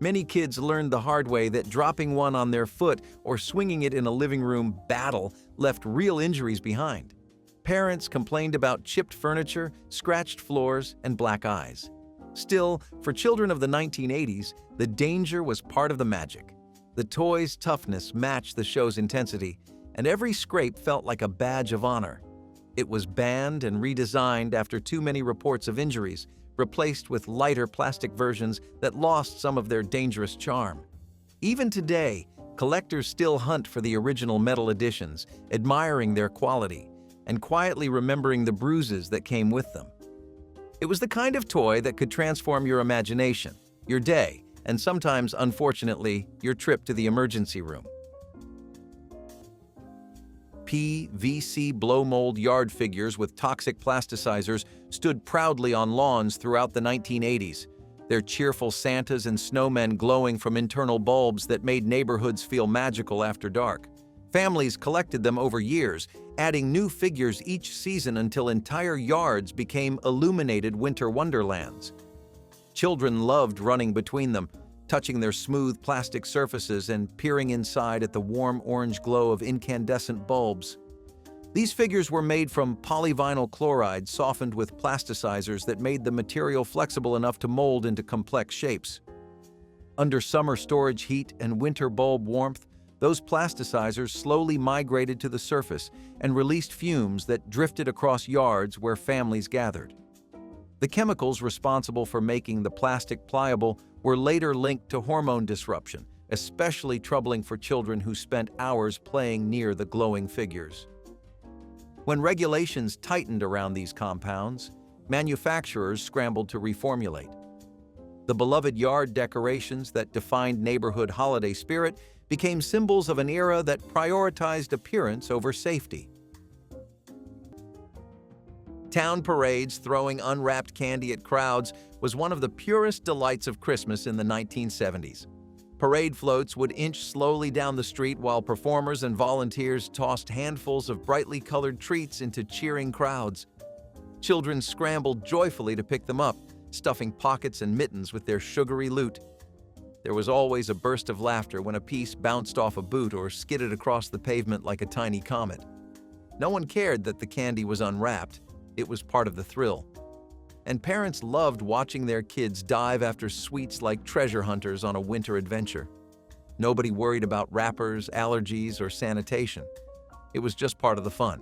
Many kids learned the hard way that dropping one on their foot or swinging it in a living room battle left real injuries behind. Parents complained about chipped furniture, scratched floors, and black eyes. Still, for children of the 1980s, the danger was part of the magic. The toy's toughness matched the show's intensity, and every scrape felt like a badge of honor. It was banned and redesigned after too many reports of injuries, replaced with lighter plastic versions that lost some of their dangerous charm. Even today, collectors still hunt for the original metal editions, admiring their quality, and quietly remembering the bruises that came with them. It was the kind of toy that could transform your imagination, your day, and sometimes, unfortunately, your trip to the emergency room. PVC blow-mold yard figures with toxic plasticizers stood proudly on lawns throughout the 1980s, their cheerful Santas and snowmen glowing from internal bulbs that made neighborhoods feel magical after dark. Families collected them over years, adding new figures each season until entire yards became illuminated winter wonderlands. Children loved running between them, touching their smooth plastic surfaces and peering inside at the warm orange glow of incandescent bulbs. These figures were made from polyvinyl chloride softened with plasticizers that made the material flexible enough to mold into complex shapes. Under summer storage heat and winter bulb warmth, those plasticizers slowly migrated to the surface and released fumes that drifted across yards where families gathered. The chemicals responsible for making the plastic pliable were later linked to hormone disruption, especially troubling for children who spent hours playing near the glowing figures. When regulations tightened around these compounds, manufacturers scrambled to reformulate. The beloved yard decorations that defined neighborhood holiday spirit became symbols of an era that prioritized appearance over safety. Town parades throwing unwrapped candy at crowds was one of the purest delights of Christmas in the 1970s. Parade floats would inch slowly down the street while performers and volunteers tossed handfuls of brightly colored treats into cheering crowds. Children scrambled joyfully to pick them up, stuffing pockets and mittens with their sugary loot. There was always a burst of laughter when a piece bounced off a boot or skidded across the pavement like a tiny comet. No one cared that the candy was unwrapped. It was part of the thrill. And parents loved watching their kids dive after sweets like treasure hunters on a winter adventure. Nobody worried about wrappers, allergies, or sanitation. It was just part of the fun,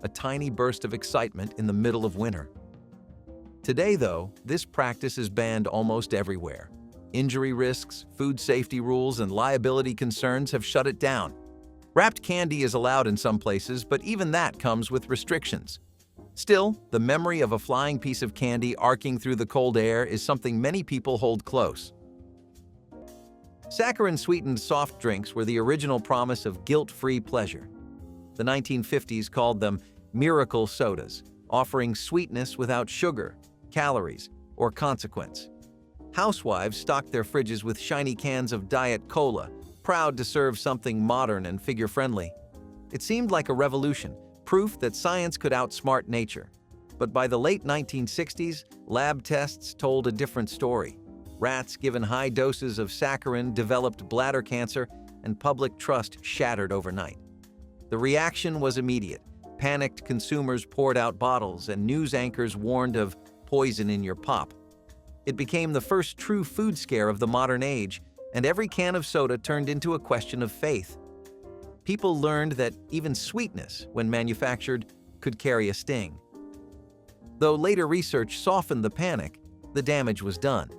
a tiny burst of excitement in the middle of winter. Today, though, this practice is banned almost everywhere. Injury risks, food safety rules, and liability concerns have shut it down. Wrapped candy is allowed in some places, but even that comes with restrictions. Still, the memory of a flying piece of candy arcing through the cold air is something many people hold close. Saccharin-sweetened soft drinks were the original promise of guilt-free pleasure. The 1950s called them miracle sodas, offering sweetness without sugar, calories, or consequence. Housewives stocked their fridges with shiny cans of Diet Cola, proud to serve something modern and figure-friendly. It seemed like a revolution, proof that science could outsmart nature. But by the late 1960s, lab tests told a different story. Rats given high doses of saccharin developed bladder cancer, and public trust shattered overnight. The reaction was immediate. Panicked consumers poured out bottles, and news anchors warned of poison in your pop. It became the first true food scare of the modern age, and every can of soda turned into a question of faith. People learned that even sweetness, when manufactured, could carry a sting. Though later research softened the panic, the damage was done.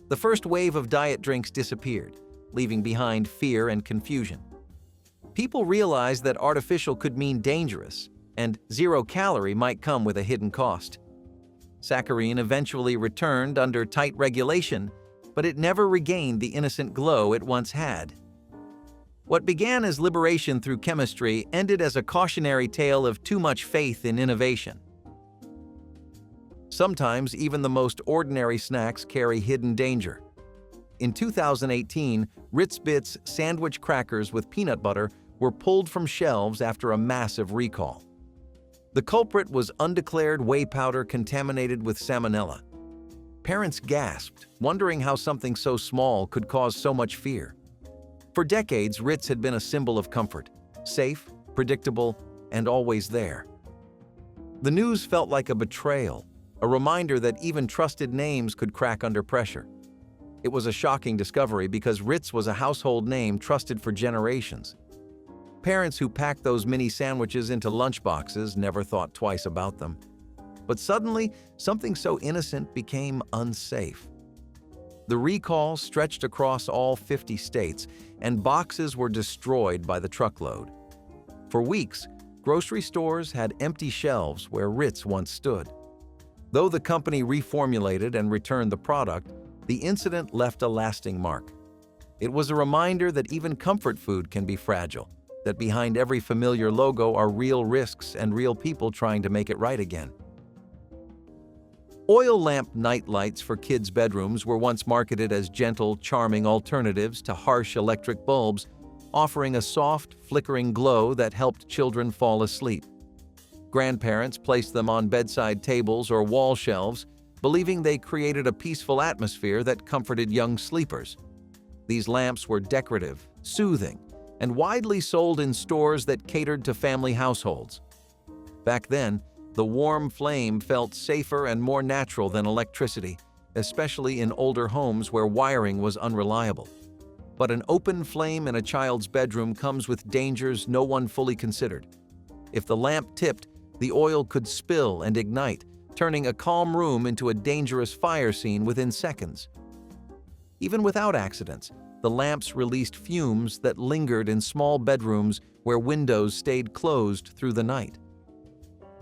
The first wave of diet drinks disappeared, leaving behind fear and confusion. People realized that artificial could mean dangerous, and zero-calorie might come with a hidden cost. Saccharin eventually returned under tight regulation, but it never regained the innocent glow it once had. What began as liberation through chemistry ended as a cautionary tale of too much faith in innovation. Sometimes even the most ordinary snacks carry hidden danger. In 2018, Ritz Bits sandwich crackers with peanut butter were pulled from shelves after a massive recall. The culprit was undeclared whey powder contaminated with salmonella. Parents gasped, wondering how something so small could cause so much fear. For decades, Ritz had been a symbol of comfort, safe, predictable, and always there. The news felt like a betrayal, a reminder that even trusted names could crack under pressure. It was a shocking discovery because Ritz was a household name trusted for generations. Parents who packed those mini sandwiches into lunchboxes never thought twice about them. But suddenly, something so innocent became unsafe. The recall stretched across all 50 states, and boxes were destroyed by the truckload. For weeks, grocery stores had empty shelves where Ritz once stood. Though the company reformulated and returned the product, the incident left a lasting mark. It was a reminder that even comfort food can be fragile, that behind every familiar logo are real risks and real people trying to make it right again. Oil lamp night lights for kids' bedrooms were once marketed as gentle, charming alternatives to harsh electric bulbs, offering a soft, flickering glow that helped children fall asleep. Grandparents placed them on bedside tables or wall shelves, believing they created a peaceful atmosphere that comforted young sleepers. These lamps were decorative, soothing, and widely sold in stores that catered to family households. Back then, the warm flame felt safer and more natural than electricity, especially in older homes where wiring was unreliable. But an open flame in a child's bedroom comes with dangers no one fully considered. If the lamp tipped, the oil could spill and ignite, turning a calm room into a dangerous fire scene within seconds. Even without accidents, the lamps released fumes that lingered in small bedrooms where windows stayed closed through the night.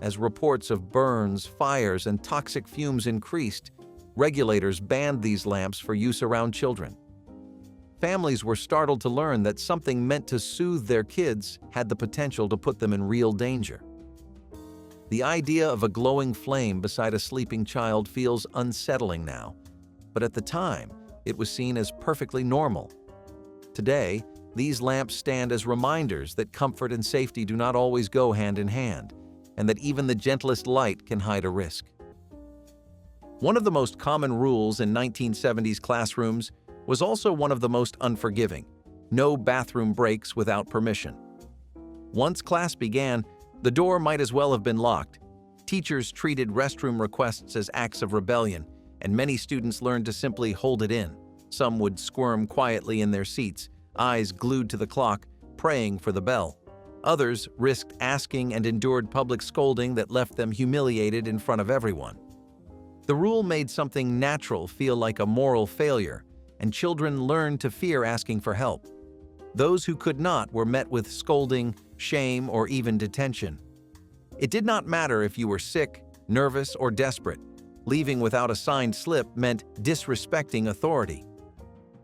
As reports of burns, fires, and toxic fumes increased, regulators banned these lamps for use around children. Families were startled to learn that something meant to soothe their kids had the potential to put them in real danger. The idea of a glowing flame beside a sleeping child feels unsettling now, but at the time, it was seen as perfectly normal. Today, these lamps stand as reminders that comfort and safety do not always go hand in hand, and that even the gentlest light can hide a risk. One of the most common rules in 1970s classrooms was also one of the most unforgiving: no bathroom breaks without permission. Once class began, the door might as well have been locked. Teachers treated restroom requests as acts of rebellion, and many students learned to simply hold it in. Some would squirm quietly in their seats, eyes glued to the clock, praying for the bell. Others risked asking and endured public scolding that left them humiliated in front of everyone. The rule made something natural feel like a moral failure, and children learned to fear asking for help. Those who could not were met with scolding, shame, or even detention. It did not matter if you were sick, nervous, or desperate. Leaving without a signed slip meant disrespecting authority.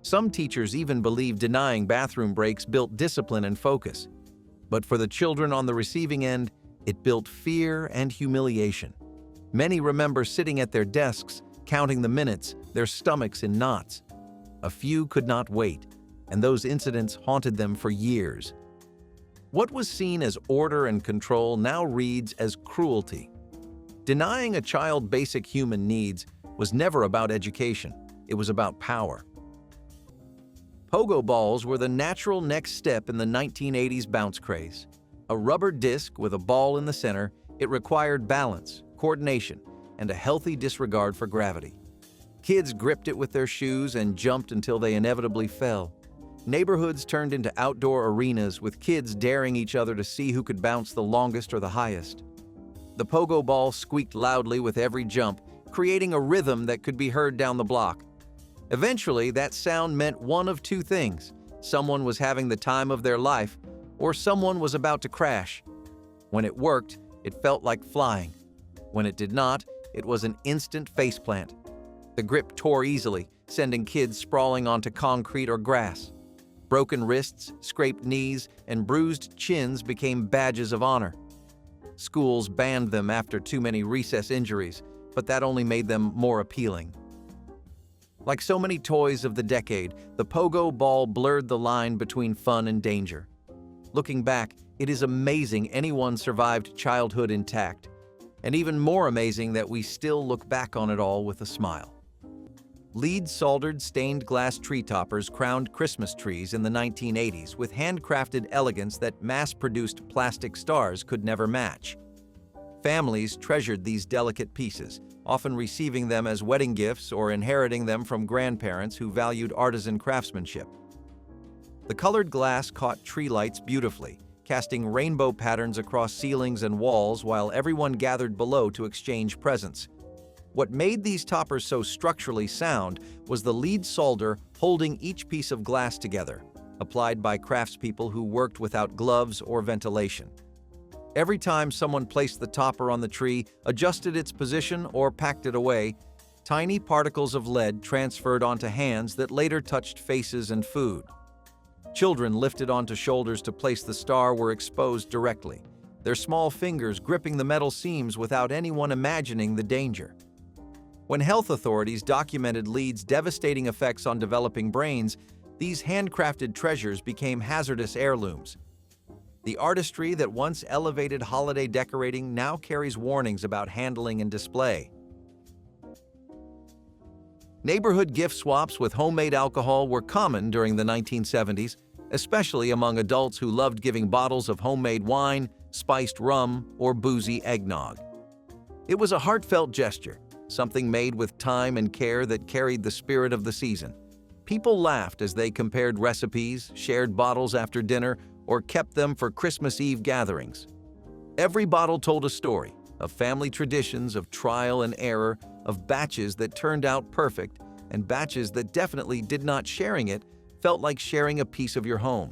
Some teachers even believed denying bathroom breaks built discipline and focus. But for the children on the receiving end, it built fear and humiliation. Many remember sitting at their desks, counting the minutes, their stomachs in knots. A few could not wait. and those incidents haunted them for years. What was seen as order and control now reads as cruelty. Denying a child basic human needs was never about education, it was about power. Pogo balls were the natural next step in the 1980s bounce craze. A rubber disc with a ball in the center, it required balance, coordination, and a healthy disregard for gravity. Kids gripped it with their shoes and jumped until they inevitably fell. Neighborhoods turned into outdoor arenas with kids daring each other to see who could bounce the longest or the highest. The pogo ball squeaked loudly with every jump, creating a rhythm that could be heard down the block. Eventually, that sound meant one of two things: someone was having the time of their life, or someone was about to crash. When it worked, it felt like flying. When it did not, it was an instant faceplant. The grip tore easily, sending kids sprawling onto concrete or grass. Broken wrists, scraped knees, and bruised chins became badges of honor. Schools banned them after too many recess injuries, but that only made them more appealing. Like so many toys of the decade, the pogo ball blurred the line between fun and danger. Looking back, it is amazing anyone survived childhood intact, and even more amazing that we still look back on it all with a smile. Lead-soldered stained glass tree toppers crowned Christmas trees in the 1980s with handcrafted elegance that mass-produced plastic stars could never match. Families treasured these delicate pieces, often receiving them as wedding gifts or inheriting them from grandparents who valued artisan craftsmanship. The colored glass caught tree lights beautifully, casting rainbow patterns across ceilings and walls while everyone gathered below to exchange presents. What made these toppers so structurally sound was the lead solder holding each piece of glass together, applied by craftspeople who worked without gloves or ventilation. Every time someone placed the topper on the tree, adjusted its position, or packed it away, tiny particles of lead transferred onto hands that later touched faces and food. Children lifted onto shoulders to place the star were exposed directly, their small fingers gripping the metal seams without anyone imagining the danger. When health authorities documented lead's devastating effects on developing brains, these handcrafted treasures became hazardous heirlooms. The artistry that once elevated holiday decorating now carries warnings about handling and display. Neighborhood gift swaps with homemade alcohol were common during the 1970s, especially among adults who loved giving bottles of homemade wine, spiced rum, or boozy eggnog. It was a heartfelt gesture, something made with time and care that carried the spirit of the season. People laughed as they compared recipes, shared bottles after dinner, or kept them for Christmas Eve gatherings. Every bottle told a story of family traditions, of trial and error, of batches that turned out perfect, and batches that definitely did not. Sharing it felt like sharing a piece of your home,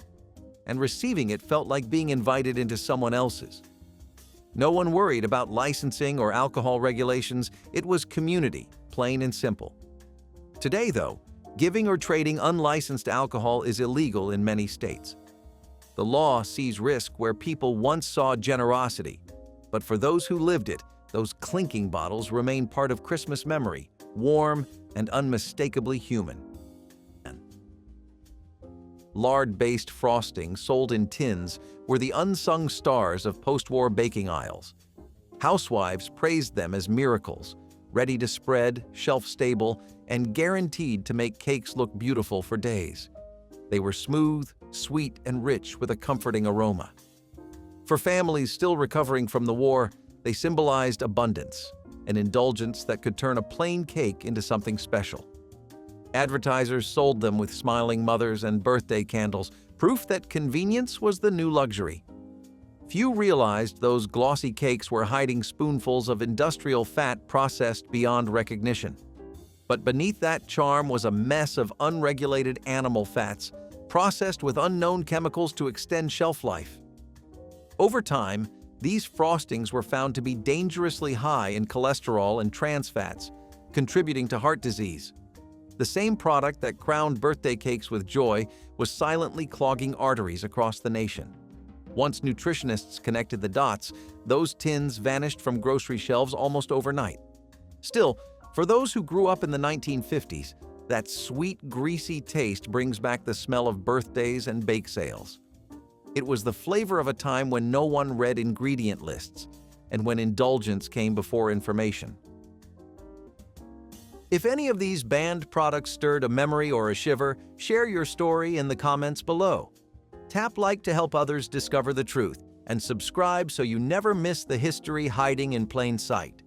and receiving it felt like being invited into someone else's. No one worried about licensing or alcohol regulations. It was community, plain and simple. Today, though, giving or trading unlicensed alcohol is illegal in many states. The law sees risk where people once saw generosity, but for those who lived it, those clinking bottles remain part of Christmas memory, warm and unmistakably human. Lard-based frosting sold in tins were the unsung stars of post-war baking aisles. Housewives praised them as miracles, ready to spread, shelf-stable, and guaranteed to make cakes look beautiful for days. They were smooth, sweet, and rich with a comforting aroma. For families still recovering from the war, they symbolized abundance, an indulgence that could turn a plain cake into something special. Advertisers sold them with smiling mothers and birthday candles, proof that convenience was the new luxury. Few realized those glossy cakes were hiding spoonfuls of industrial fat processed beyond recognition. But beneath that charm was a mess of unregulated animal fats, processed with unknown chemicals to extend shelf life. Over time, these frostings were found to be dangerously high in cholesterol and trans fats, contributing to heart disease. The same product that crowned birthday cakes with joy was silently clogging arteries across the nation. Once nutritionists connected the dots, those tins vanished from grocery shelves almost overnight. Still, for those who grew up in the 1950s, That sweet, greasy taste brings back the smell of birthdays and bake sales. It was the flavor of a time when no one read ingredient lists and when indulgence came before information. If any of these banned products stirred a memory or a shiver, share your story in the comments below. Tap like to help others discover the truth, and subscribe so you never miss the history hiding in plain sight.